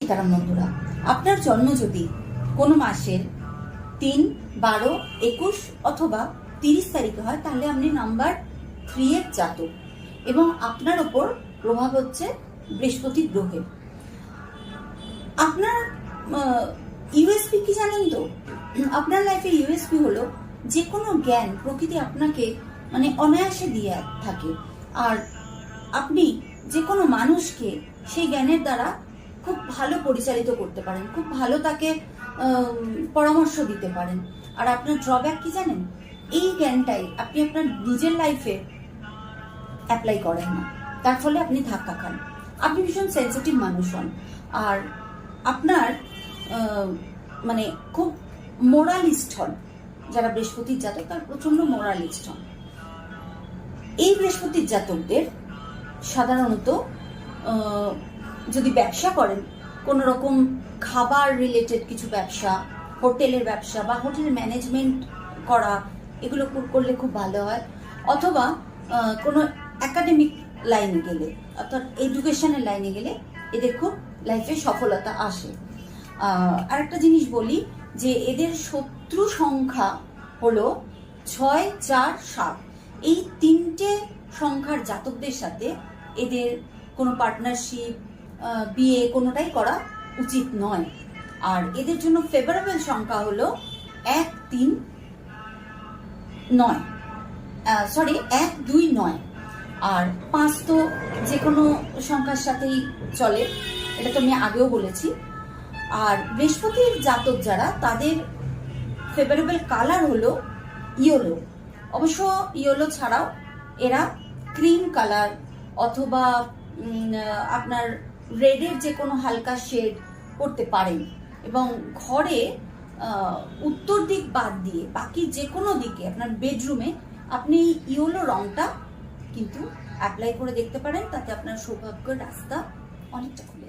সীতারাম বন্ধুরা, আপনার জন্ম যদি কোনো মাসের 3, 12, 21 অথবা 30 তারিখে হয়, তাহলে আপনি নাম্বার 3 এর জাতক এবং আপনার ওপর প্রভাব হচ্ছে বৃহস্পতি গ্রহের। আপনার ইউএসপি কি জানেন তো? আপনার লাইফে ইউএসপি হলো যে কোনো জ্ঞান প্রকৃতি আপনাকে অনায়াসে দিয়ে থাকে, আর আপনি যে কোনো মানুষকে সেই জ্ঞানের দ্বারা খুব ভালো পরিচালিত করতে পারেন, খুব ভালো তাকে পরামর্শ দিতে পারেন। আর আপনার ড্রব্যাক কি জানেন? এই জ্ঞানটাই আপনি আপনার নিজের লাইফে অ্যাপ্লাই করেন না, তার ফলে আপনি ধাক্কা খান। আপনি ভীষণ সেন্সিটিভ মানুষ হন, আর আপনার খুব মোরালিস্ট হন। যারা বৃহস্পতির জাতক তারা প্রচন্ড মোরালিস্ট হন। এই বৃহস্পতির জাতকদের সাধারণত যদি ব্যবসা করেন, কোনো রকম খাবার রিলেটেড কিছু ব্যবসা, হোটেলের ব্যবসা বা হোটেল ম্যানেজমেন্ট করা, এগুলো করলে খুব ভালো হয়। অথবা কোনো একাডেমিক লাইনে গেলে, অর্থাৎ এডুকেশনের লাইনে গেলে এদের খুব লাইফে সফলতা আসে। আর একটা জিনিস বলি যে এদের শত্রু সংখ্যা হলো 6, 4, 7। এই 3টে সংখ্যার জাতকদের সাথে এদের কোনো পার্টনারশিপ, বিয়ে কোনোটাই করা উচিত নয়। আর এদের জন্য ফেভারেবল সংখ্যা হলো 1, 3, 9, 1, 2, 9। আর 5 তো যে কোনো সংখ্যার সাথেই চলে, এটা তো আমি আগেও বলেছি। আর বৃহস্পতির জাতক যারা, তাদের ফেভারেবল কালার হলো ইয়েলো। অবশ্য ইয়েলো ছাড়াও এরা ক্রিম কালার অথবা আপনার রেডের যে কোনো হালকা শেড করতে পারেন, এবং ঘরে উত্তর দিক বাদ দিয়ে বাকি যে কোনো দিকে আপনার বেডরুমে আপনি ইয়েলো রংটা কিন্তু অ্যাপ্লাই করে দেখতে পারেন। তাতে আপনার সৌভাগ্যের রাস্তা অনেকটা খুলে